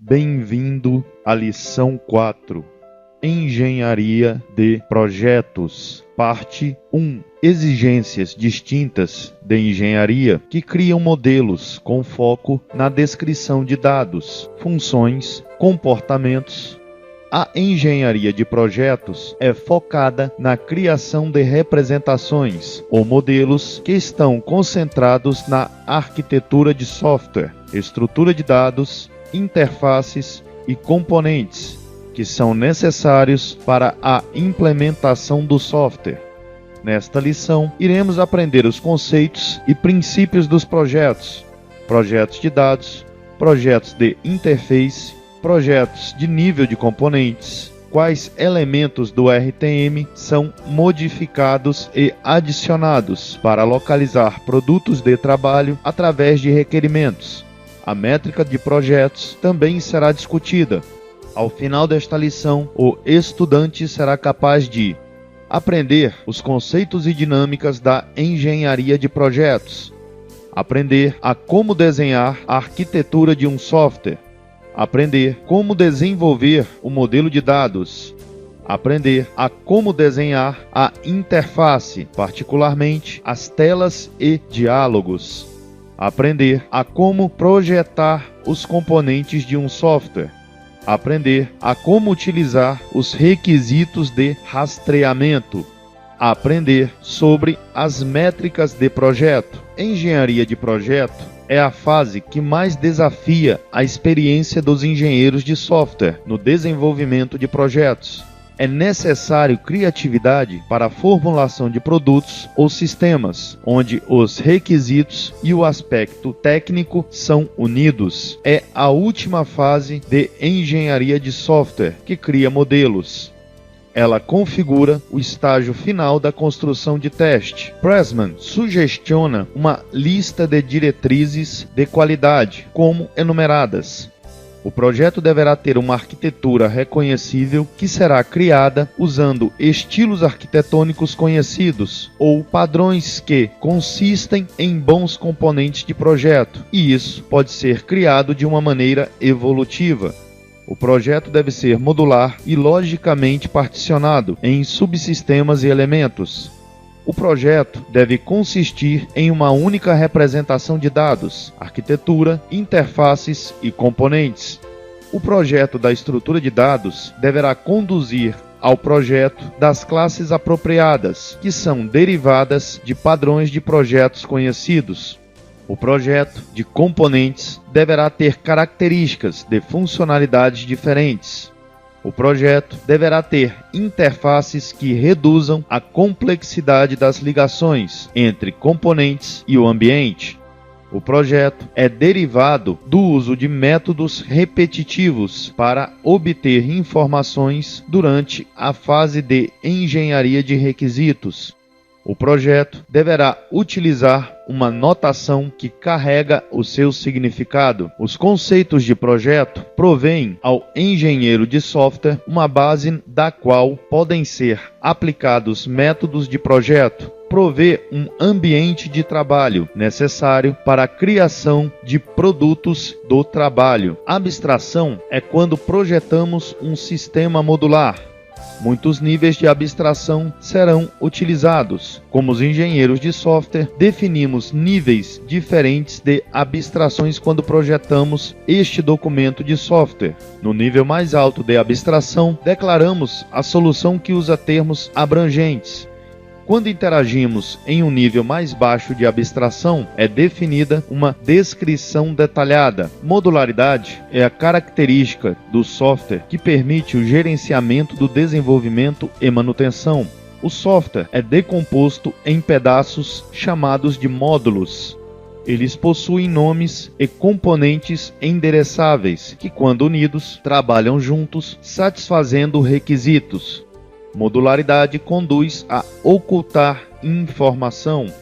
Bem-vindo à lição 4, Engenharia de Projetos, parte 1. Exigências distintas de engenharia que criam modelos com foco na descrição de dados, funções, comportamentos. A engenharia de projetos é focada na criação de representações ou modelos que estão concentrados na arquitetura de software, estrutura de dados, interfaces e componentes que são necessários para a implementação do software. Nesta lição, iremos aprender os conceitos e princípios dos projetos, projetos de dados, projetos de interface, projetos de nível de componentes, quais elementos do RTM são modificados e adicionados para localizar produtos de trabalho através de requerimentos. A métrica de projetos também será discutida. Ao final desta lição, o estudante será capaz de aprender os conceitos e dinâmicas da engenharia de projetos, aprender a como desenhar a arquitetura de um software, aprender como desenvolver o modelo de dados, aprender a como desenhar a interface, particularmente as telas e diálogos, aprender a como projetar os componentes de um software, aprender a como utilizar os requisitos de rastreamento, aprender sobre as métricas de projeto. Engenharia de projeto é a fase que mais desafia a experiência dos engenheiros de software no desenvolvimento de projetos. É necessário criatividade para a formulação de produtos ou sistemas, onde os requisitos e o aspecto técnico são unidos. É a última fase de engenharia de software, que cria modelos. Ela configura o estágio final da construção de teste. Pressman sugestiona uma lista de diretrizes de qualidade, como enumeradas. O projeto deverá ter uma arquitetura reconhecível que será criada usando estilos arquitetônicos conhecidos ou padrões que consistem em bons componentes de projeto, e isso pode ser criado de uma maneira evolutiva. O projeto deve ser modular e logicamente particionado em subsistemas e elementos. O projeto deve consistir em uma única representação de dados, arquitetura, interfaces e componentes. O projeto da estrutura de dados deverá conduzir ao projeto das classes apropriadas, que são derivadas de padrões de projetos conhecidos. O projeto de componentes deverá ter características de funcionalidades diferentes. O projeto deverá ter interfaces que reduzam a complexidade das ligações entre componentes e o ambiente. O projeto é derivado do uso de métodos repetitivos para obter informações durante a fase de engenharia de requisitos. O projeto deverá utilizar uma notação que carrega o seu significado. Os conceitos de projeto provêm ao engenheiro de software uma base da qual podem ser aplicados métodos de projeto. Provê um ambiente de trabalho necessário para a criação de produtos do trabalho. Abstração é quando projetamos um sistema modular. Muitos níveis de abstração serão utilizados. Como os engenheiros de software, definimos níveis diferentes de abstrações quando projetamos este documento de software. No nível mais alto de abstração, declaramos a solução que usa termos abrangentes. Quando interagimos em um nível mais baixo de abstração, é definida uma descrição detalhada. Modularidade é a característica do software que permite o gerenciamento do desenvolvimento e manutenção. O software é decomposto em pedaços chamados de módulos. Eles possuem nomes e componentes endereçáveis, que, quando unidos, trabalham juntos, satisfazendo requisitos. Modularidade conduz a ocultar informações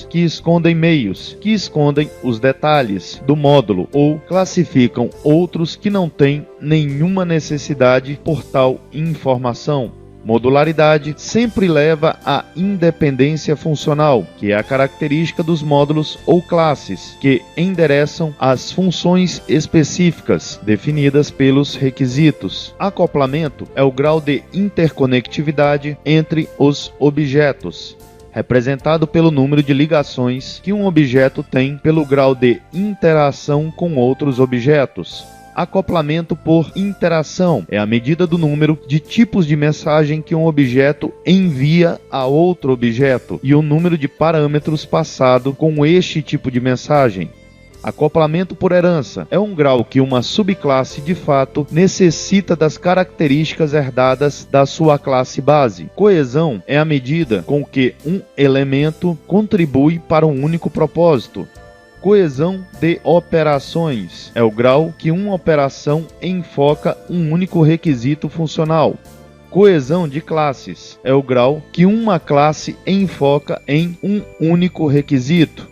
que escondem meios, que escondem os detalhes do módulo ou classificam outros que não têm nenhuma necessidade por tal informação. Modularidade sempre leva à independência funcional, que é a característica dos módulos ou classes, que endereçam as funções específicas definidas pelos requisitos. Acoplamento é o grau de interconectividade entre os objetos, representado pelo número de ligações que um objeto tem pelo grau de interação com outros objetos. Acoplamento por interação é a medida do número de tipos de mensagem que um objeto envia a outro objeto e o número de parâmetros passado com este tipo de mensagem. Acoplamento por herança é um grau que uma subclasse de fato necessita das características herdadas da sua classe base. Coesão é a medida com que um elemento contribui para um único propósito. Coesão de operações é o grau que uma operação enfoca um único requisito funcional. Coesão de classes é o grau que uma classe enfoca em um único requisito.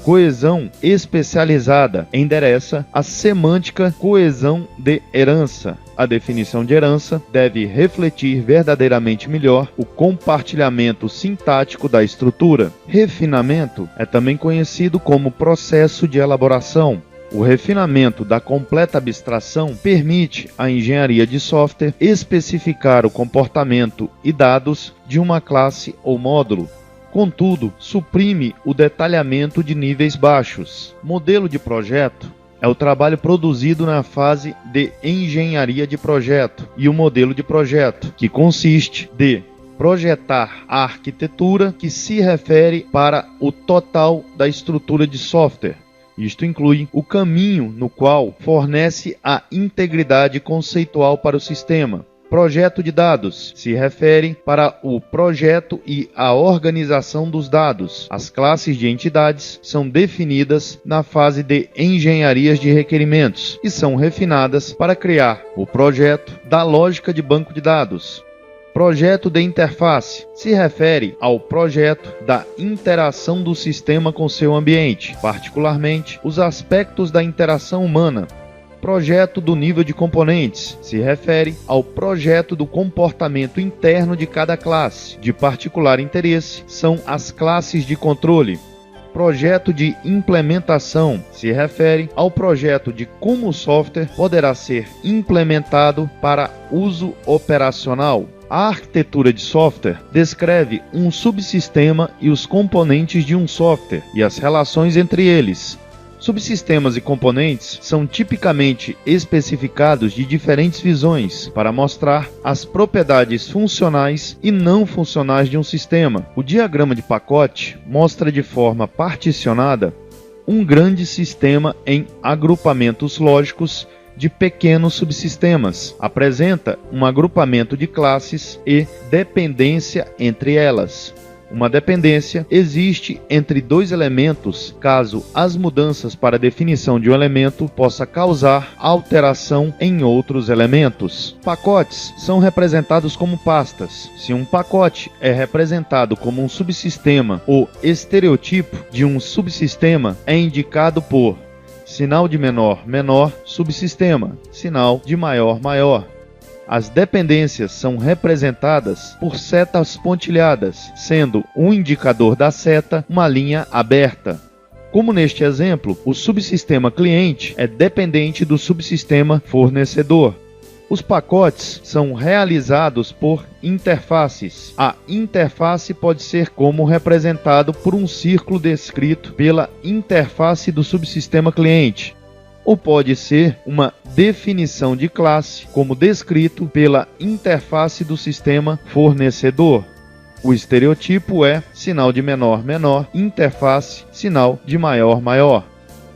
Coesão especializada endereça a semântica coesão de herança. A definição de herança deve refletir verdadeiramente melhor o compartilhamento sintático da estrutura. Refinamento é também conhecido como processo de elaboração. O refinamento da completa abstração permite à engenharia de software especificar o comportamento e dados de uma classe ou módulo. Contudo, suprime o detalhamento de níveis baixos. Modelo de projeto é o trabalho produzido na fase de engenharia de projeto e o modelo de projeto, que consiste de projetar a arquitetura que se refere para o total da estrutura de software. Isto inclui o caminho no qual fornece a integridade conceitual para o sistema. Projeto de dados se refere para o projeto e a organização dos dados. As classes de entidades são definidas na fase de engenharias de requerimentos e são refinadas para criar o projeto da lógica de banco de dados. Projeto de interface se refere ao projeto da interação do sistema com seu ambiente, particularmente os aspectos da interação humana. Projeto do nível de componentes se refere ao projeto do comportamento interno de cada classe. De particular interesse são as classes de controle. Projeto de implementação se refere ao projeto de como o software poderá ser implementado para uso operacional. A arquitetura de software descreve um subsistema e os componentes de um software e as relações entre eles. Subsistemas e componentes são tipicamente especificados de diferentes visões para mostrar as propriedades funcionais e não funcionais de um sistema. O diagrama de pacote mostra de forma particionada um grande sistema em agrupamentos lógicos de pequenos subsistemas. Apresenta um agrupamento de classes e dependência entre elas. Uma dependência existe entre dois elementos caso as mudanças para a definição de um elemento possa causar alteração em outros elementos. Pacotes são representados como pastas. Se um pacote é representado como um subsistema, o estereotipo de um subsistema é indicado por sinal de menor, menor, subsistema, sinal de maior, maior. As dependências são representadas por setas pontilhadas, sendo um indicador da seta uma linha aberta. Como neste exemplo, o subsistema cliente é dependente do subsistema fornecedor. Os pacotes são realizados por interfaces. A interface pode ser como representado por um círculo descrito pela interface do subsistema cliente, ou pode ser uma definição de classe, como descrito pela interface do sistema fornecedor. O estereotipo é sinal de menor, menor, interface, sinal de maior, maior.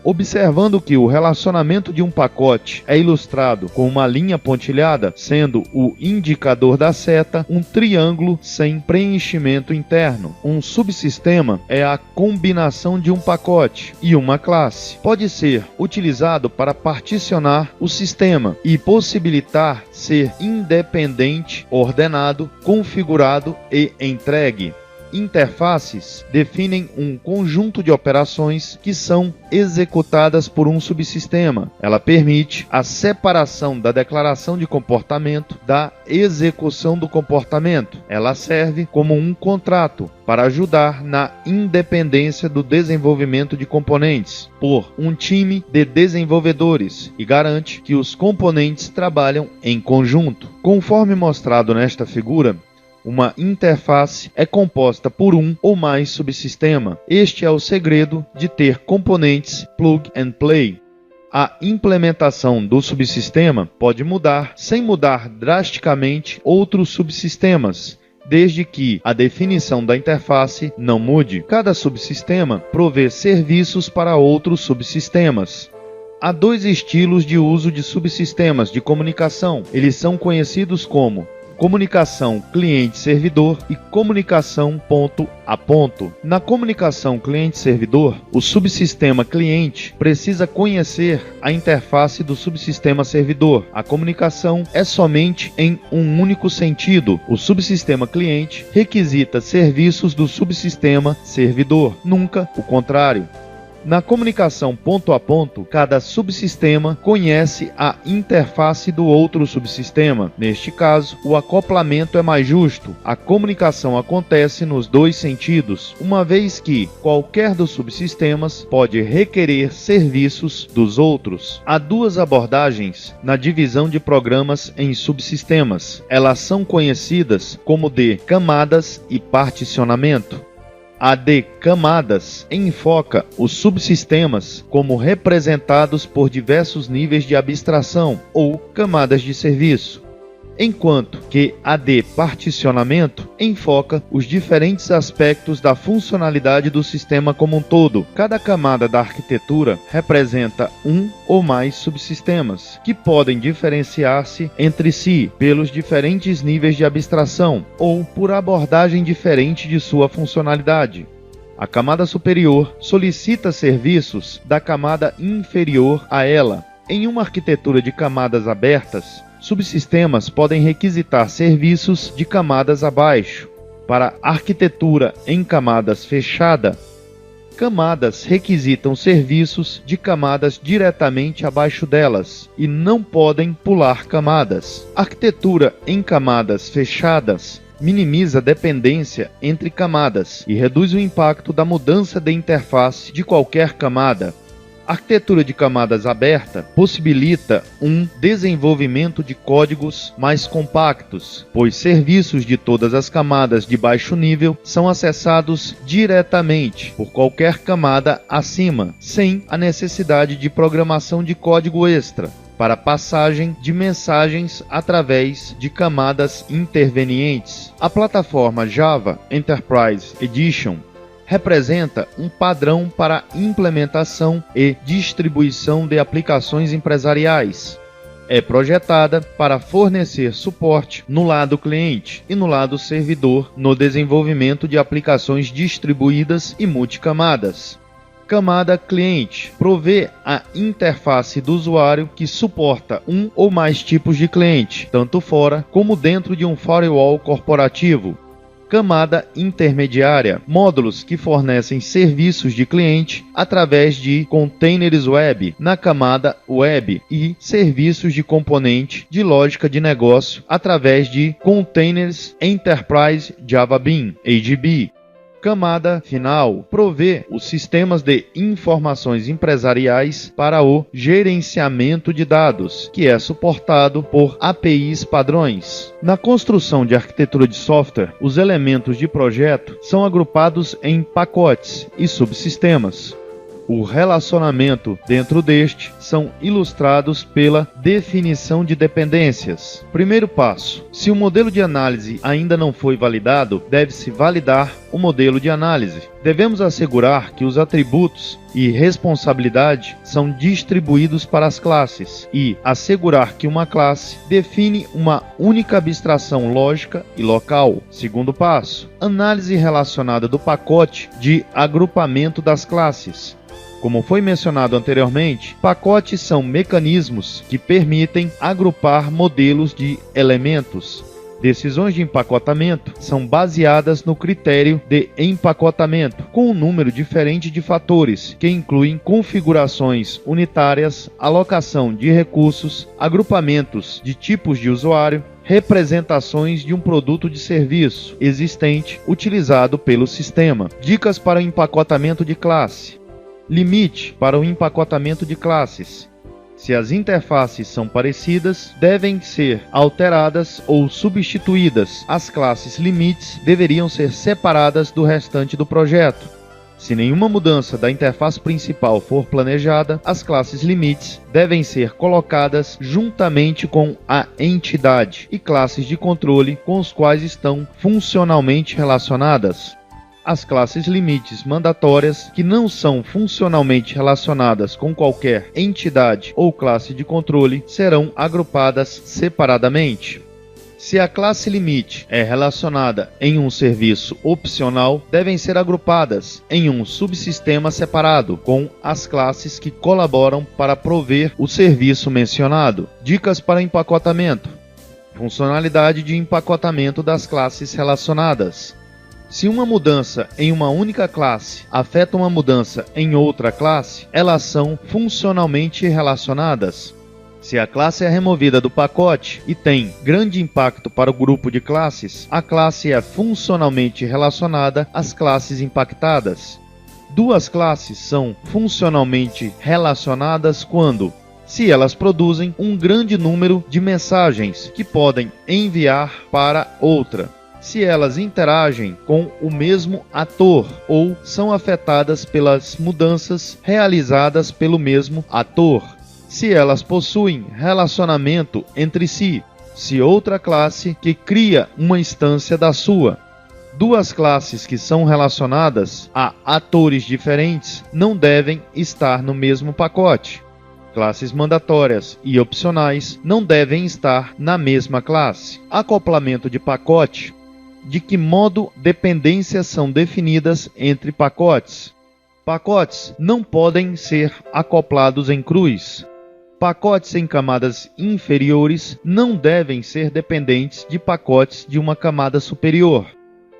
Observando que o relacionamento de um pacote é ilustrado com uma linha pontilhada, sendo o indicador da seta um triângulo sem preenchimento interno. Um subsistema é a combinação de um pacote e uma classe. Pode ser utilizado para particionar o sistema e possibilitar ser independente, ordenado, configurado e entregue. interfaces definem um conjunto de operações que são executadas por um subsistema. Ela permite a separação da declaração de comportamento da execução do comportamento. Ela serve como um contrato para ajudar na independência do desenvolvimento de componentes por um time de desenvolvedores e garante que os componentes trabalham em conjunto. Conforme mostrado nesta figura, uma interface é composta por um ou mais subsistemas. Este é o segredo de ter componentes plug and play. A implementação do subsistema pode mudar sem mudar drasticamente outros subsistemas, desde que a definição da interface não mude. Cada subsistema provê serviços para outros subsistemas. Há dois estilos de uso de subsistemas de comunicação. Eles são conhecidos como comunicação cliente-servidor e comunicação ponto a ponto. Na comunicação cliente-servidor, o subsistema cliente precisa conhecer a interface do subsistema servidor. A comunicação é somente em um único sentido. O subsistema cliente requisita serviços do subsistema servidor, nunca o contrário. Na comunicação ponto a ponto, cada subsistema conhece a interface do outro subsistema. Neste caso, o acoplamento é mais justo. A comunicação acontece nos dois sentidos, uma vez que qualquer dos subsistemas pode requerer serviços dos outros. Há duas abordagens na divisão de programas em subsistemas. Elas são conhecidas como de camadas e particionamento. A de camadas enfoca os subsistemas como representados por diversos níveis de abstração ou camadas de serviço, enquanto que a de particionamento enfoca os diferentes aspectos da funcionalidade do sistema como um todo. Cada camada da arquitetura representa um ou mais subsistemas, que podem diferenciar-se entre si pelos diferentes níveis de abstração ou por abordagem diferente de sua funcionalidade. A camada superior solicita serviços da camada inferior a ela. Em uma arquitetura de camadas abertas, subsistemas podem requisitar serviços de camadas abaixo. Para arquitetura em camadas fechada, camadas requisitam serviços de camadas diretamente abaixo delas e não podem pular camadas. Arquitetura em camadas fechadas minimiza a dependência entre camadas e reduz o impacto da mudança de interface de qualquer camada. A arquitetura de camadas aberta possibilita um desenvolvimento de códigos mais compactos, pois serviços de todas as camadas de baixo nível são acessados diretamente por qualquer camada acima, sem a necessidade de programação de código extra para passagem de mensagens através de camadas intervenientes. A plataforma Java Enterprise Edition representa um padrão para implementação e distribuição de aplicações empresariais. É projetada para fornecer suporte no lado cliente e no lado servidor no desenvolvimento de aplicações distribuídas e multicamadas. Camada cliente provê a interface do usuário que suporta um ou mais tipos de cliente, tanto fora como dentro de um firewall corporativo. Camada intermediária, módulos que fornecem serviços de cliente através de containers web na camada web e serviços de componente de lógica de negócio através de containers Enterprise Java Bean, AJB. Camada final provê os sistemas de informações empresariais para o gerenciamento de dados, que é suportado por APIs padrões. Na construção de arquitetura de software, os elementos de projeto são agrupados em pacotes e subsistemas. O relacionamento dentro deste são ilustrados pela definição de dependências. Primeiro passo: se o modelo de análise ainda não foi validado, deve-se validar o modelo de análise. Devemos assegurar que os atributos e responsabilidade são distribuídos para as classes e assegurar que uma classe define uma única abstração lógica e local. Segundo passo: análise relacionada do pacote de agrupamento das classes. Como foi mencionado anteriormente, pacotes são mecanismos que permitem agrupar modelos de elementos. Decisões de empacotamento são baseadas no critério de empacotamento, com um número diferente de fatores, que incluem configurações unitárias, alocação de recursos, agrupamentos de tipos de usuário, representações de um produto de serviço existente utilizado pelo sistema. Dicas para o empacotamento de classe. Limite para o empacotamento de classes. Se as interfaces são parecidas, devem ser alteradas ou substituídas. As classes limites deveriam ser separadas do restante do projeto. Se nenhuma mudança da interface principal for planejada, as classes limites devem ser colocadas juntamente com a entidade e classes de controle com os quais estão funcionalmente relacionadas. As classes limites mandatórias, que não são funcionalmente relacionadas com qualquer entidade ou classe de controle, serão agrupadas separadamente. Se a classe limite é relacionada em um serviço opcional, devem ser agrupadas em um subsistema separado, com as classes que colaboram para prover o serviço mencionado. Dicas para empacotamento. Funcionalidade de empacotamento das classes relacionadas. Se uma mudança em uma única classe afeta uma mudança em outra classe, elas são funcionalmente relacionadas. Se a classe é removida do pacote e tem grande impacto para o grupo de classes, a classe é funcionalmente relacionada às classes impactadas. Duas classes são funcionalmente relacionadas quando, se elas produzem um grande número de mensagens que podem enviar para outra, se elas interagem com o mesmo ator ou são afetadas pelas mudanças realizadas pelo mesmo ator, se elas possuem relacionamento entre si, se outra classe que cria uma instância da sua. Duas classes que são relacionadas a atores diferentes não devem estar no mesmo pacote. Classes mandatórias e opcionais não devem estar na mesma classe. Acoplamento de pacote. De que modo dependências são definidas entre pacotes? Pacotes não podem ser acoplados em cruz. Pacotes em camadas inferiores não devem ser dependentes de pacotes de uma camada superior.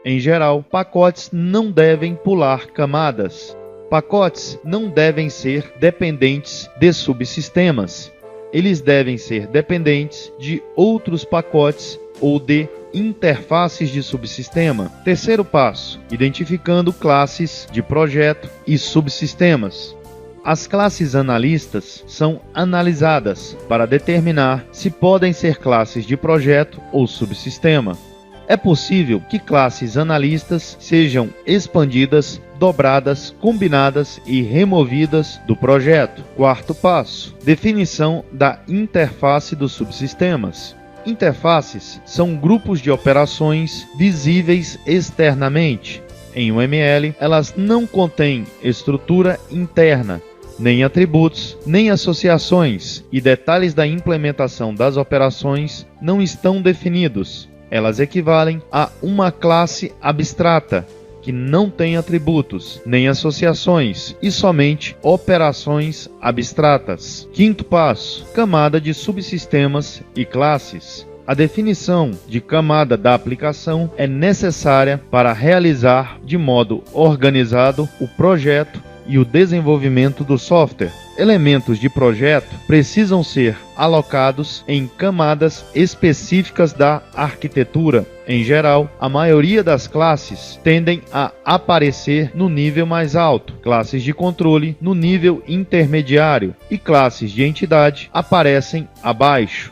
Em geral, pacotes não devem pular camadas. Pacotes não devem ser dependentes de subsistemas. Eles devem ser dependentes de outros pacotes ou de interfaces de subsistema. Terceiro passo: identificando classes de projeto e subsistemas. As classes analistas são analisadas para determinar se podem ser classes de projeto ou subsistema. É possível que classes analistas sejam expandidas, dobradas, combinadas e removidas do projeto. Quarto passo: definição da interface dos subsistemas. Interfaces são grupos de operações visíveis externamente. Em UML, elas não contêm estrutura interna, nem atributos, nem associações, e detalhes da implementação das operações não estão definidos. Elas equivalem a uma classe abstrata, que não tem atributos, nem associações, e somente operações abstratas. Quinto passo: camada de subsistemas e classes. A definição de camada da aplicação é necessária para realizar de modo organizado o projeto e o desenvolvimento do software. Elementos de projeto precisam ser alocados em camadas específicas da arquitetura. Em geral, a maioria das classes tendem a aparecer no nível mais alto, classes de controle no nível intermediário e classes de entidade aparecem abaixo.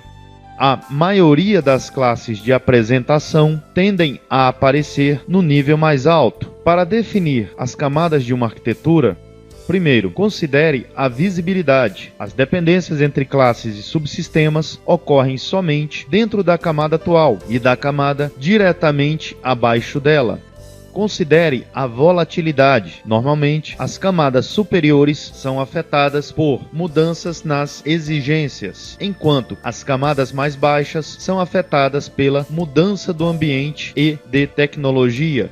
A maioria das classes de apresentação tendem a aparecer no nível mais alto. Para definir as camadas de uma arquitetura, primeiro, considere a visibilidade. As dependências entre classes e subsistemas ocorrem somente dentro da camada atual e da camada diretamente abaixo dela. Considere a volatilidade. Normalmente, as camadas superiores são afetadas por mudanças nas exigências, enquanto as camadas mais baixas são afetadas pela mudança do ambiente e de tecnologia.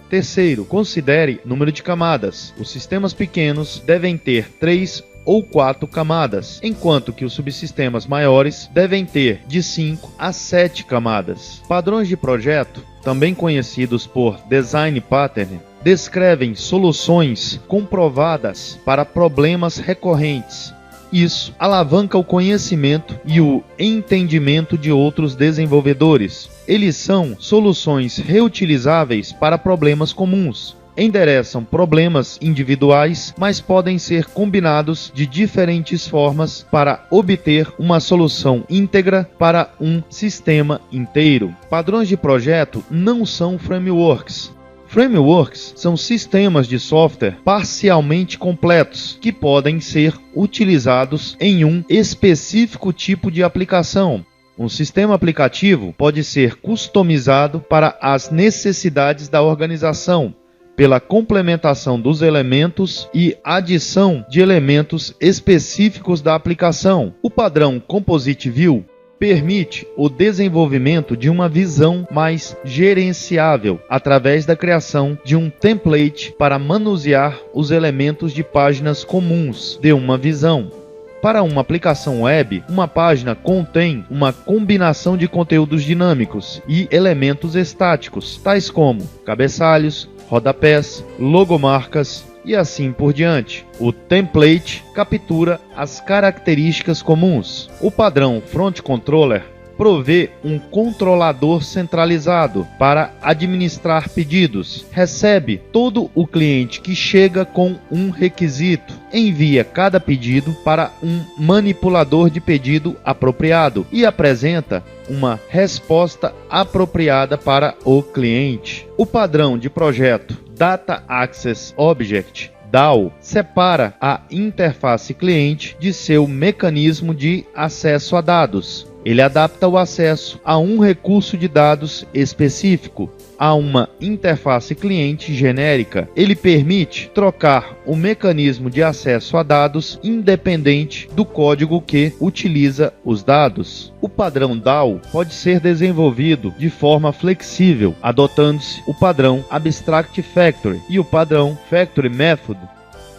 Terceiro, considere número de camadas. Os sistemas pequenos devem ter 3 ou 4 camadas, enquanto que os subsistemas maiores devem ter de 5 a 7 camadas. Padrões de projeto, também conhecidos por Design Pattern, descrevem soluções comprovadas para problemas recorrentes. Isso alavanca o conhecimento e o entendimento de outros desenvolvedores. Eles são soluções reutilizáveis para problemas comuns. Endereçam problemas individuais, mas podem ser combinados de diferentes formas para obter uma solução íntegra para um sistema inteiro. Padrões de projeto não são frameworks. Frameworks são sistemas de software parcialmente completos que podem ser utilizados em um específico tipo de aplicação. Um sistema aplicativo pode ser customizado para as necessidades da organização, pela complementação dos elementos e adição de elementos específicos da aplicação. O padrão Composite View permite o desenvolvimento de uma visão mais gerenciável através da criação de um template para manusear os elementos de páginas comuns de uma visão. Para uma aplicação web, uma página contém uma combinação de conteúdos dinâmicos e elementos estáticos, tais como cabeçalhos, rodapés, logomarcas e assim por diante. O template captura as características comuns. O padrão Front Controller provê um controlador centralizado para administrar pedidos. Recebe todo o cliente que chega com um requisito. Envia cada pedido para um manipulador de pedido apropriado e apresenta uma resposta apropriada para o cliente. O padrão de projeto Data Access Object DAO separa a interface cliente de seu mecanismo de acesso a dados. Ele adapta o acesso a um recurso de dados específico a uma interface cliente genérica. Ele permite trocar o mecanismo de acesso a dados independente do código que utiliza os dados. O padrão DAO pode ser desenvolvido de forma flexível, adotando-se o padrão Abstract Factory e o padrão Factory Method,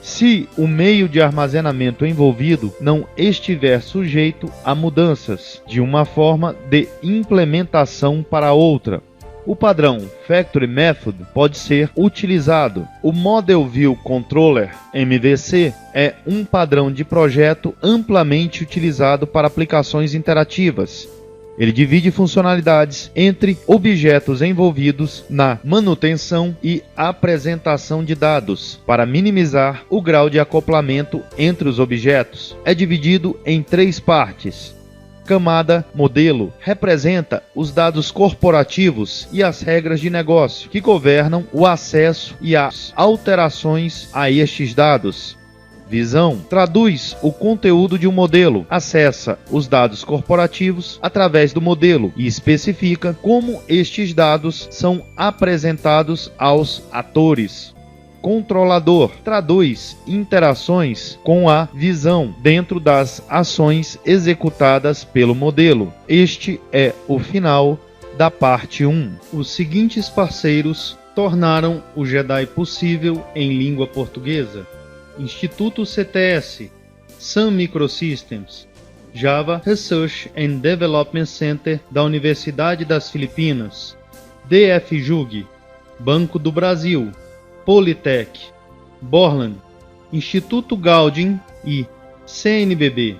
se o meio de armazenamento envolvido não estiver sujeito a mudanças de uma forma de implementação para outra. O padrão Factory Method pode ser utilizado. O Model View Controller MVC é um padrão de projeto amplamente utilizado para aplicações interativas. Ele divide funcionalidades entre objetos envolvidos na manutenção e apresentação de dados, para minimizar o grau de acoplamento entre os objetos. É dividido em 3 partes. Camada modelo representa os dados corporativos e as regras de negócio que governam o acesso e as alterações a estes dados. Visão traduz o conteúdo de um modelo, acessa os dados corporativos através do modelo e especifica como estes dados são apresentados aos atores. Controlador traduz interações com a visão dentro das ações executadas pelo modelo. Este é o final da parte 1. Os seguintes parceiros tornaram o Jedi possível em língua portuguesa: Instituto CTS, Sun Microsystems, Java Research and Development Center da Universidade das Filipinas, DFJUG, Banco do Brasil, Politec, Borland, Instituto Gaudium e CNBB.